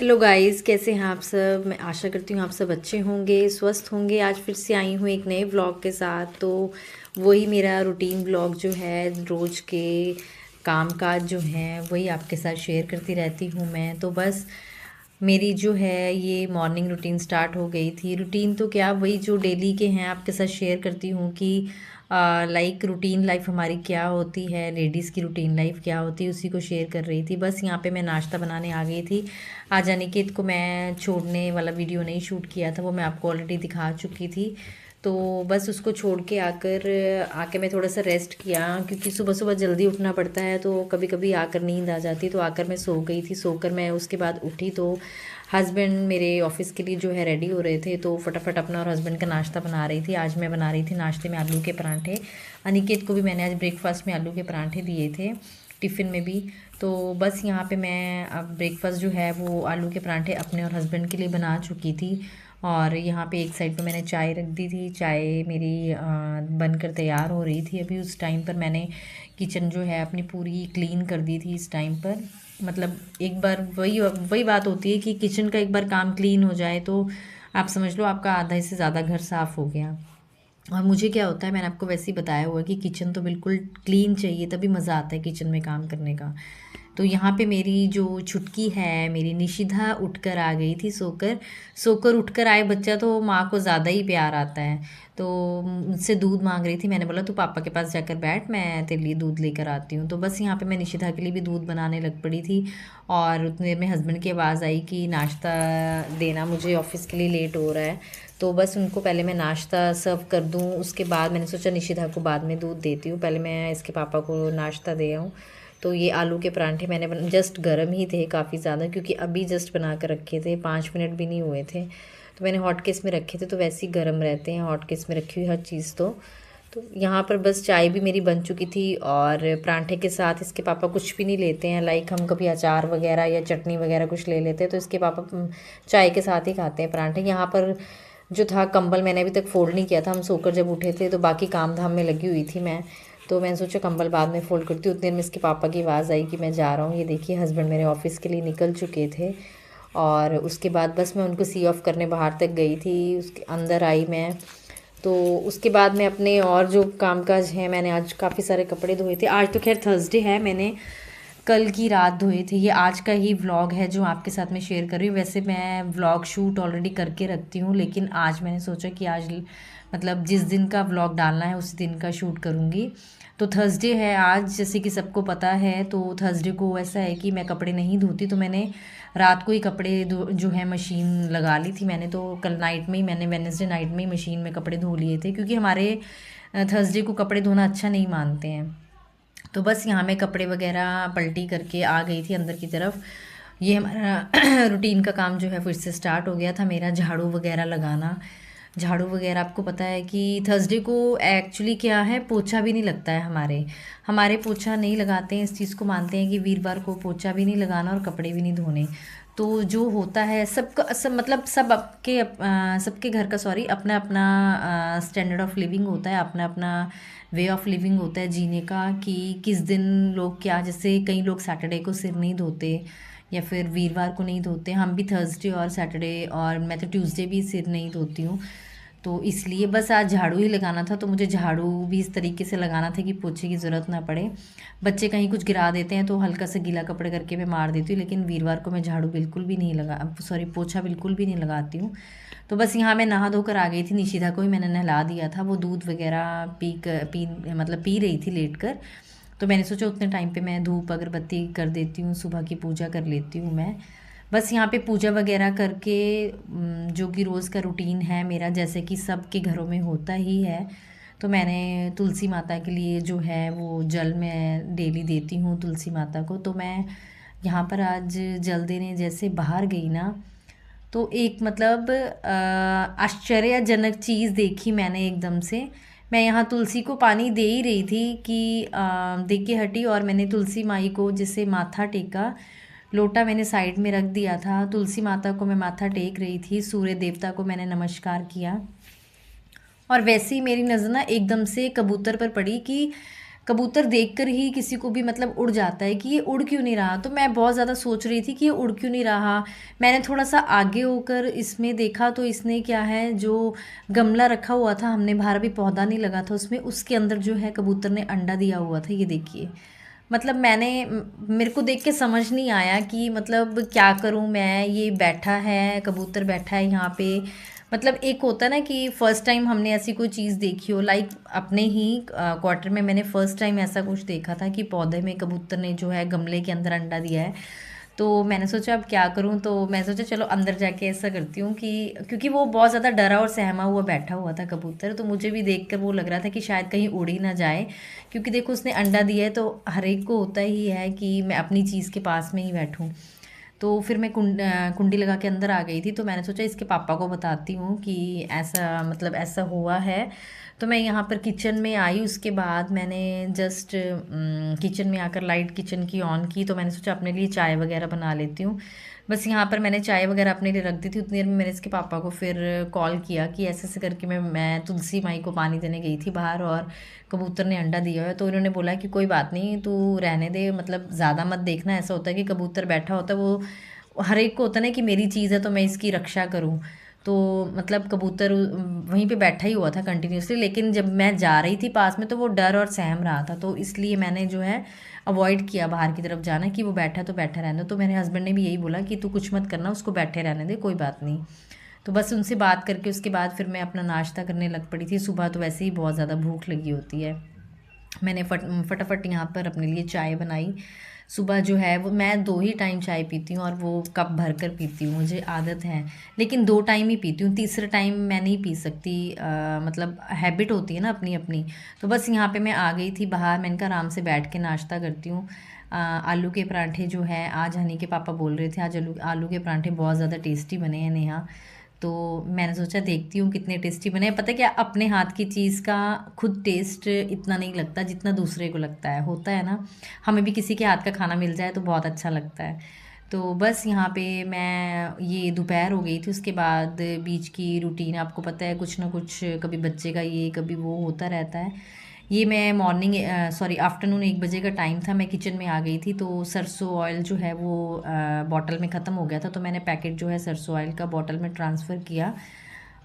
Hello guys, कैसे हैं आप सब। मैं आशा करती हूँ आप सब अच्छे होंगे, स्वस्थ होंगे। आज फिर से आई हूँ एक नए व्लॉग के साथ। तो वही मेरा रूटीन व्लॉग जो है, रोज़ के कामकाज जो हैं वही आपके साथ शेयर करती रहती हूँ मैं। तो बस मेरी जो है ये मॉर्निंग रूटीन स्टार्ट हो गई थी। रूटीन तो क्या, वही जो डेली के हैं आपके साथ शेयर करती हूँ कि लाइक रूटीन लाइफ हमारी क्या होती है, लेडीज़ की रूटीन लाइफ क्या होती है, उसी को शेयर कर रही थी। बस यहाँ पे मैं नाश्ता बनाने आ गई थी। आज अनिकेत को मैं छोड़ने वाला वीडियो नहीं शूट किया था, वो मैं आपको ऑलरेडी दिखा चुकी थी। तो बस उसको छोड़ के आकर आके मैं थोड़ा सा रेस्ट किया, क्योंकि सुबह सुबह जल्दी उठना पड़ता है तो कभी कभी आकर नींद आ जाती। तो आकर मैं सो गई थी। सोकर मैं उसके बाद उठी तो हस्बैंड मेरे ऑफिस के लिए जो है रेडी हो रहे थे, तो फटाफट अपना और हस्बैंड का नाश्ता बना रही थी। आज मैं बना रही थी नाश्ते में आलू के परांठे। अनिकेत को भी मैंने आज ब्रेकफास्ट में आलू के परांठे दिए थे, टिफ़िन में भी। तो बस यहाँ पे मैं अब ब्रेकफास्ट जो है वो आलू के परांठे अपने और हस्बैंड के लिए बना चुकी थी। और यहाँ पे एक साइड पे मैंने चाय रख दी थी। चाय मेरी बनकर तैयार हो रही थी। अभी उस टाइम पर मैंने किचन जो है अपनी पूरी क्लीन कर दी थी। इस टाइम पर मतलब एक बार वही वही बात होती है कि किचन का एक बार काम क्लीन हो जाए तो आप समझ लो आपका आधा से ज़्यादा घर साफ़ हो गया। और मुझे क्या होता है, मैंने आपको वैसे ही बताया हुआ है कि किचन तो बिल्कुल क्लीन चाहिए, तभी मज़ा आता है किचन में काम करने का। तो यहाँ पे मेरी जो छुटकी है, मेरी निशिधा उठकर आ गई थी सोकर। सोकर उठकर आए बच्चा तो माँ को ज़्यादा ही प्यार आता है। तो मुझसे दूध मांग रही थी। मैंने बोला तू पापा के पास जाकर बैठ, मैं तेरे लिए दूध लेकर आती हूँ। तो बस यहाँ पे मैं निशिधा के लिए भी दूध बनाने लग पड़ी थी। और उतनी देर में हस्बैंड की आवाज़ आई कि नाश्ता देना, मुझे ऑफिस के लिए लेट हो रहा है। तो बस उनको पहले मैं नाश्ता सर्व कर दूँ, उसके बाद मैंने सोचा निशिधा को बाद में दूध देती हूँ, पहले मैं इसके पापा को नाश्ता दे आऊँ। तो ये आलू के परांठे मैंने जस्ट गर्म ही थे काफ़ी ज़्यादा, क्योंकि अभी जस्ट बना कर रखे थे, 5 मिनट भी नहीं हुए थे। तो मैंने हॉट केस में रखे थे, तो वैसे ही गर्म रहते हैं हॉट केस में रखी हुई हर चीज़। तो यहाँ पर बस चाय भी मेरी बन चुकी थी। और परांठे के साथ इसके पापा कुछ भी नहीं लेते हैं। लाइक हम कभी अचार वगैरह या चटनी वगैरह कुछ ले लेते हैं, तो इसके पापा चाय के साथ ही खाते हैं परांठे। यहाँ पर जो था कंबल मैंने अभी तक फ़ोल्ड नहीं किया था, हम सोकर जब उठे थे तो बाकी काम धाम में लगी हुई थी मैं। तो मैंने सोचा कंबल बाद में फ़ोल्ड करती हूँ। उतनी देर में इसके पापा की आवाज़ आई कि मैं जा रहा हूँ। ये देखिए हस्बैंड मेरे ऑफिस के लिए निकल चुके थे। और उसके बाद बस मैं उनको सी ऑफ करने बाहर तक गई थी, उसके अंदर आई मैं। तो उसके बाद मैं अपने और जो कामकाज हैं, मैंने आज काफ़ी सारे कपड़े धोए थे। आज तो खैर थर्सडे है, मैंने कल की रात धोए थे। ये आज का ही व्लॉग है जो आपके साथ मैं शेयर कर रही हूँ। वैसे मैं व्लॉग शूट ऑलरेडी करके रखती हूँ, लेकिन आज मैंने सोचा कि आज मतलब जिस दिन का व्लॉग डालना है उसी दिन का शूट करूँगी। तो थर्सडे है आज, जैसे कि सबको पता है। तो थर्सडे को ऐसा है कि मैं कपड़े नहीं धोती, तो मैंने रात को ही कपड़े जो है मशीन लगा ली थी मैंने। तो कल नाइट में ही मैंने, वेडनेसडे नाइट में ही मशीन में कपड़े धो लिए थे, क्योंकि हमारे थर्सडे को कपड़े धोना अच्छा नहीं मानते हैं। तो बस यहाँ मैं कपड़े वगैरह पलटी करके आ गई थी अंदर की तरफ। ये हमारा रूटीन का काम जो है फिर से स्टार्ट हो गया था, मेरा झाड़ू वगैरह लगाना। झाड़ू वगैरह आपको पता है कि थर्सडे को एक्चुअली क्या है, पोछा भी नहीं लगता है हमारे। हमारे पोछा नहीं लगाते हैं, इस चीज़ को मानते हैं कि वीरवार को पोछा भी नहीं लगाना और कपड़े भी नहीं धोने। तो जो होता है सबका सब मतलब सब सबके घर का सॉरी अपना अपना स्टैंडर्ड ऑफ लिविंग होता है, अपना अपना वे ऑफ लिविंग होता है जीने का, कि किस दिन लोग क्या, जैसे कई लोग सैटरडे को सिर नहीं धोते या फिर वीरवार को नहीं धोते। हम भी थर्सडे और सैटरडे, और मैं तो ट्यूसडे भी सिर नहीं धोती हूँ। तो इसलिए बस आज झाड़ू ही लगाना था, तो मुझे झाड़ू भी इस तरीके से लगाना था कि पोछे की ज़रूरत ना पड़े। बच्चे कहीं कुछ गिरा देते हैं तो हल्का सा गीला कपड़े करके मैं मार देती हूँ, लेकिन वीरवार को मैं झाड़ू बिल्कुल भी नहीं लगा, सॉरी पोछा बिल्कुल भी नहीं लगाती हूँ। तो बस यहाँ मैं नहा धोकर आ गई थी। निशिदा को ही मैंने नहला दिया था, वो दूध वगैरह मतलब पी रही थी लेट कर। तो मैंने सोचा उतने टाइम पे मैं धूप अगरबत्ती कर देती हूँ, सुबह की पूजा कर लेती हूँ मैं। बस यहाँ पे पूजा वगैरह करके जो कि रोज़ का रूटीन है मेरा, जैसे कि सबके घरों में होता ही है। तो मैंने तुलसी माता के लिए जो है वो जल मैं डेली देती हूँ तुलसी माता को। तो मैं यहाँ पर आज जल देने जैसे बाहर गई ना, तो एक मतलब आश्चर्यजनक चीज़ देखी मैंने एकदम से। मैं यहाँ तुलसी को पानी दे ही रही थी कि दे के हटी, और मैंने तुलसी माई को जैसे माथा टेका। लोटा मैंने साइड में रख दिया था, तुलसी माता को मैं माथा टेक रही थी, सूर्य देवता को मैंने नमस्कार किया। और वैसे ही मेरी नज़र ना एकदम से कबूतर पर पड़ी कि कबूतर देखकर ही किसी को भी मतलब उड़ जाता है कि ये उड़ क्यों नहीं रहा। तो मैं बहुत ज़्यादा सोच रही थी कि ये उड़ क्यों नहीं रहा। मैंने थोड़ा सा आगे होकर इसमें देखा तो इसने क्या है, जो गमला रखा हुआ था हमने बाहर, अभी पौधा नहीं लगा था उसमें, उसके अंदर जो है कबूतर ने अंडा दिया हुआ था। ये देखिए, मतलब मेरे को देख के समझ नहीं आया कि मतलब क्या करूं मैं। ये बैठा है, कबूतर बैठा है यहाँ पे। मतलब एक होता है ना कि फ़र्स्ट टाइम हमने ऐसी कोई चीज़ देखी हो, लाइक अपने ही क्वार्टर में मैंने फ़र्स्ट टाइम ऐसा कुछ देखा था कि पौधे में कबूतर ने जो है गमले के अंदर अंडा दिया है। तो मैंने सोचा अब क्या करूं, तो मैं सोचा चलो अंदर जाके ऐसा करती हूँ कि, क्योंकि वो बहुत ज़्यादा डरा और सहमा हुआ बैठा हुआ था कबूतर, तो मुझे भी देख कर वो लग रहा था कि शायद कहीं उड़ ही ना जाए। क्योंकि देखो उसने अंडा दिया है तो हर एक को होता ही है कि मैं अपनी चीज़ के पास में ही बैठूँ। तो फिर मैं कुंडी लगा के अंदर आ गई थी। तो मैंने सोचा इसके पापा को बताती हूँ कि ऐसा मतलब ऐसा हुआ है। तो मैं यहाँ पर किचन में आई, उसके बाद मैंने जस्ट किचन में आकर लाइट किचन की ऑन की। तो मैंने सोचा अपने लिए चाय वगैरह बना लेती हूँ। बस यहाँ पर मैंने चाय वगैरह अपने लिए रख दी थी। उतनी देर में मैंने इसके पापा को फिर कॉल किया कि ऐसे ऐसे करके मैं तुलसी माई को पानी देने गई थी बाहर और कबूतर ने अंडा दिया है। तो उन्होंने बोला कि कोई बात नहीं, तू रहने दे, मतलब ज़्यादा मत देखना। ऐसा होता है कि कबूतर बैठा होता है, वो हर एक को होता है ना कि मेरी चीज़ है तो मैं इसकी रक्षा करूँ। तो मतलब कबूतर वहीं पे बैठा ही हुआ था कंटिन्यूसली, लेकिन जब मैं जा रही थी पास में तो वो डर और सहम रहा था। तो इसलिए मैंने जो है अवॉइड किया बाहर की तरफ जाना, कि वो बैठा तो बैठा रहने दो। तो मेरे हस्बैंड ने भी यही बोला कि तू कुछ मत करना, उसको बैठे रहने दे, कोई बात नहीं। तो बस उनसे बात करके उसके बाद फिर मैं अपना नाश्ता करने लग पड़ी थी। सुबह तो वैसे ही बहुत ज़्यादा भूख लगी होती है। मैंने फटाफट यहाँ पर अपने लिए चाय बनाई। सुबह जो है वो मैं 2 ही टाइम चाय पीती हूँ और वो कप भर कर पीती हूँ, मुझे आदत है। लेकिन 2 टाइम ही पीती हूँ, तीसरे टाइम मैं नहीं पी सकती। मतलब हैबिट होती है ना अपनी अपनी। तो बस यहाँ पे मैं आ गई थी बाहर, मैंने कहा आराम से बैठ के नाश्ता करती हूँ। आलू के पराठे जो है आज हनी के पापा बोल रहे थे आज आलू आलू के पराठे बहुत ज़्यादा टेस्टी बने हैं नेहा। तो मैंने सोचा देखती हूँ कितने टेस्टी बने हैं। पता है क्या, अपने हाथ की चीज़ का खुद टेस्ट इतना नहीं लगता जितना दूसरे को लगता है, होता है ना। हमें भी किसी के हाथ का खाना मिल जाए तो बहुत अच्छा लगता है। तो बस यहाँ पे मैं, ये दोपहर हो गई थी, उसके बाद बीच की रूटीन आपको पता है, कुछ ना कुछ कभी बच्चे का ये कभी वो होता रहता है। ये मैं मॉर्निंग सॉरी आफ्टरनून 1 बजे का टाइम था, मैं किचन में आ गई थी। तो सरसों ऑयल जो है वो बॉटल में ख़त्म हो गया था, तो मैंने पैकेट जो है सरसों ऑयल का बॉटल में ट्रांसफ़र किया।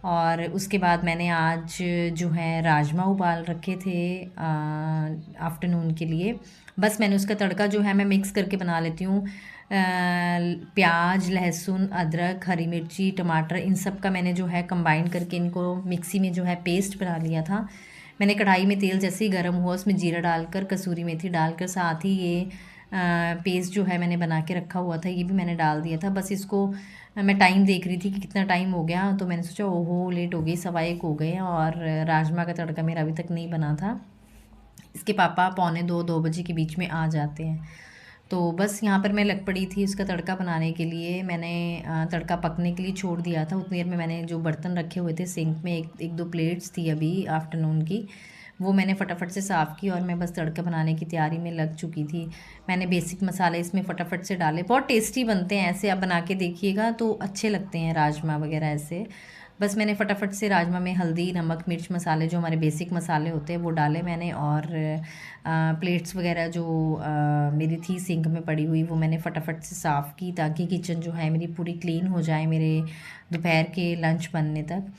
और उसके बाद मैंने आज जो है राजमा उबाल रखे थे आफ्टरनून के लिए। बस मैंने उसका तड़का जो है मैं मिक्स करके बना लेती हूँ। प्याज, लहसुन, अदरक, हरी मिर्ची, टमाटर, इन सब का मैंने जो है कंबाइन करके इनको मिक्सी में जो है पेस्ट बना लिया था। मैंने कढ़ाई में तेल जैसे ही गर्म हुआ उसमें जीरा डालकर, कसूरी मेथी डालकर, साथ ही ये पेस्ट जो है मैंने बना के रखा हुआ था ये भी मैंने डाल दिया था। बस इसको मैं टाइम देख रही थी कि कितना टाइम हो गया, तो मैंने सोचा ओहो लेट हो गई, 1:15 हो गए और राजमा का तड़का मेरा अभी तक नहीं बना था। इसके पापा 1:45-2 बजे के बीच में आ जाते हैं। तो बस यहाँ पर मैं लग पड़ी थी उसका तड़का बनाने के लिए। मैंने तड़का पकने के लिए छोड़ दिया था। उतनी देर में मैंने जो बर्तन रखे हुए थे सिंक में, एक दो प्लेट्स थी अभी आफ्टरनून की, वो मैंने फटाफट से साफ़ की और मैं बस तड़का बनाने की तैयारी में लग चुकी थी। मैंने बेसिक मसाले इसमें फटाफट से डाले, बहुत टेस्टी बनते हैं ऐसे, आप बना के देखिएगा तो अच्छे लगते हैं राजमा वगैरह ऐसे। बस मैंने फटाफट से राजमा में हल्दी, नमक, मिर्च मसाले जो हमारे बेसिक मसाले होते हैं वो डाले मैंने। और प्लेट्स वगैरह जो मेरी थी सिंक में पड़ी हुई वो मैंने फटाफट से साफ़ की, ताकि किचन जो है मेरी पूरी क्लीन हो जाए मेरे दोपहर के लंच बनने तक।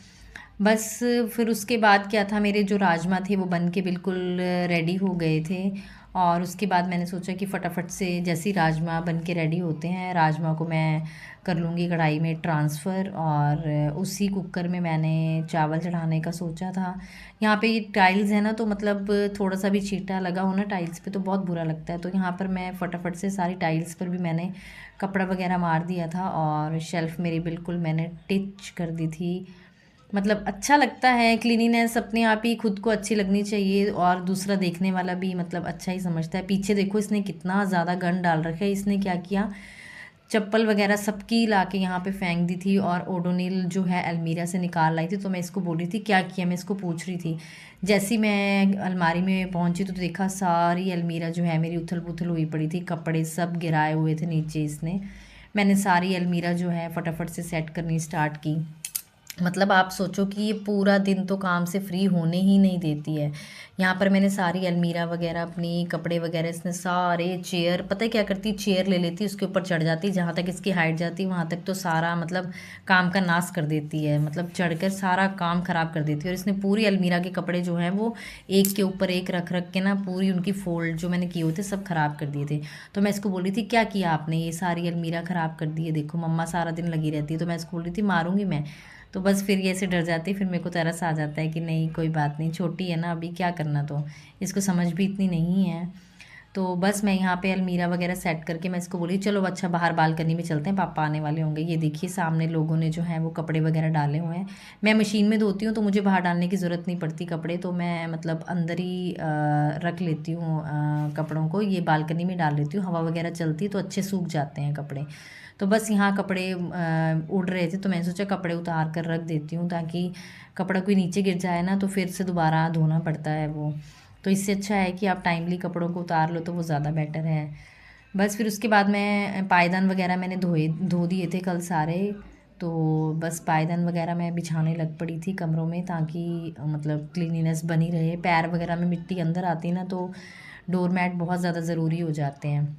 बस फिर उसके बाद क्या था, मेरे जो राजमा थे वो बन के बिल्कुल रेडी हो गए थे। और उसके बाद मैंने सोचा कि फटाफट से जैसे ही राजमा बन के रेडी होते हैं, राजमा को मैं कर लूँगी कढ़ाई में ट्रांसफ़र। और उसी कुकर में मैंने चावल चढ़ाने का सोचा था। यहाँ पे ये टाइल्स है ना, तो मतलब थोड़ा सा भी छींटा लगा हो ना टाइल्स पे तो बहुत बुरा लगता है। तो यहाँ पर मैं फटाफट से सारी टाइल्स पर भी मैंने कपड़ा वगैरह मार दिया था और शेल्फ़ मेरी बिल्कुल मैंने टिच कर दी थी। मतलब अच्छा लगता है, क्लीनिनेस अपने आप ही खुद को अच्छी लगनी चाहिए और दूसरा देखने वाला भी मतलब अच्छा ही समझता है। पीछे देखो इसने कितना ज़्यादा गंद डाल रखा है। इसने क्या किया, चप्पल वगैरह सबकी ला के यहाँ पे फेंक दी थी और ओडोनिल जो है अलमीरा से निकाल लाई थी। तो मैं इसको बोल रही थी क्या किया, मैं इसको पूछ रही थी। जैसे ही मैं अलमारी में पहुंची तो देखा सारी अलमीरा जो है मेरी उथल पुथल हुई पड़ी थी, कपड़े सब गिराए हुए थे नीचे इसने। मैंने सारी अलमीरा जो है फटाफट से सेट करनी स्टार्ट की। मतलब आप सोचो कि ये पूरा दिन तो काम से फ्री होने ही नहीं देती है। यहाँ पर मैंने सारी अलमीरा वगैरह अपनी कपड़े वगैरह इसने सारे चेयर, पता है क्या करती, चेयर ले लेती उसके ऊपर चढ़ जाती, जहाँ तक इसकी हाइट जाती वहाँ तक तो सारा मतलब काम का नाश कर देती है, मतलब चढ़कर सारा काम ख़राब कर देती है। और इसने पूरी अलमीरा के कपड़े जो हैं वो एक के ऊपर एक रख रख के ना पूरी उनकी फोल्ड जो मैंने किए हुए थे सब ख़राब कर दिए थे। तो मैं इसको बोल रही थी क्या किया आपने, ये सारी अलमीरा ख़राब कर दी है, देखो मम्मा सारा दिन लगी रहती है। तो मैं इसको बोल रही थी मारूंगी मैं। तो बस फिर ये ऐसे डर जाती है, फिर मेरे को तरस आ जाता है कि नहीं कोई बात नहीं, छोटी है ना अभी, क्या करना, तो इसको समझ भी इतनी नहीं है। तो बस मैं यहाँ पे अलमीरा वगैरह सेट करके मैं इसको बोली चलो अच्छा बाहर बालकनी में चलते हैं, पापा आने वाले होंगे। ये देखिए सामने लोगों ने जो है वो कपड़े वगैरह डाले हुए हैं। मैं मशीन में धोती हूँ तो मुझे बाहर डालने की ज़रूरत नहीं पड़ती कपड़े, तो मैं मतलब अंदर ही रख लेती हूँ कपड़ों को, ये बालकनी में डाल लेती हूँ, हवा वगैरह चलती तो अच्छे सूख जाते हैं कपड़े। तो बस यहाँ कपड़े उड़ रहे थे तो मैंने सोचा कपड़े उतार कर रख देती हूँ, ताकि कपड़ा कोई नीचे गिर जाए ना तो फिर से दोबारा धोना पड़ता है वो। तो इससे अच्छा है कि आप टाइमली कपड़ों को उतार लो तो वो ज़्यादा बेटर है। बस फिर उसके बाद मैं पायदान वगैरह मैंने धो दिए थे कल सारे। तो बस पायदान वगैरह मैं बिछाने लग पड़ी थी कमरों में, ताकि मतलब क्लीनिनेस बनी रहे, पैर वगैरह में मिट्टी अंदर आती ना तो डोर मैट बहुत ज़्यादा ज़रूरी हो जाते हैं।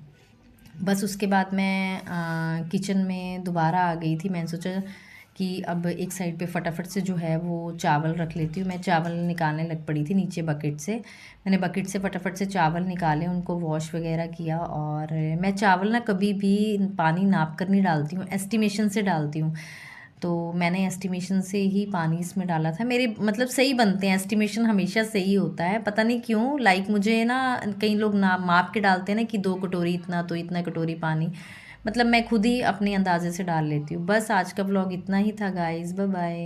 बस उसके बाद मैं किचन में दोबारा आ गई थी, मैंने सोचा कि अब एक साइड पे फटाफट से जो है वो चावल रख लेती हूँ। मैं चावल निकालने लग पड़ी थी नीचे बकेट से, मैंने बकेट से फटाफट से चावल निकाले, उनको वॉश वगैरह किया। और मैं चावल ना कभी भी पानी नाप कर नहीं डालती हूँ, एस्टिमेशन से डालती हूँ। तो मैंने एस्टिमेशन से ही पानी इसमें डाला था, मेरे मतलब सही बनते हैं, एस्टिमेशन हमेशा सही होता है, पता नहीं क्यों। लाइक मुझे ना कई लोग ना माप के डालते हैं ना कि 2 कटोरी इतना तो इतना कटोरी पानी, मतलब मैं खुद ही अपने अंदाजे से डाल लेती हूँ। बस आज का व्लॉग इतना ही था गाइस, बाय बाय।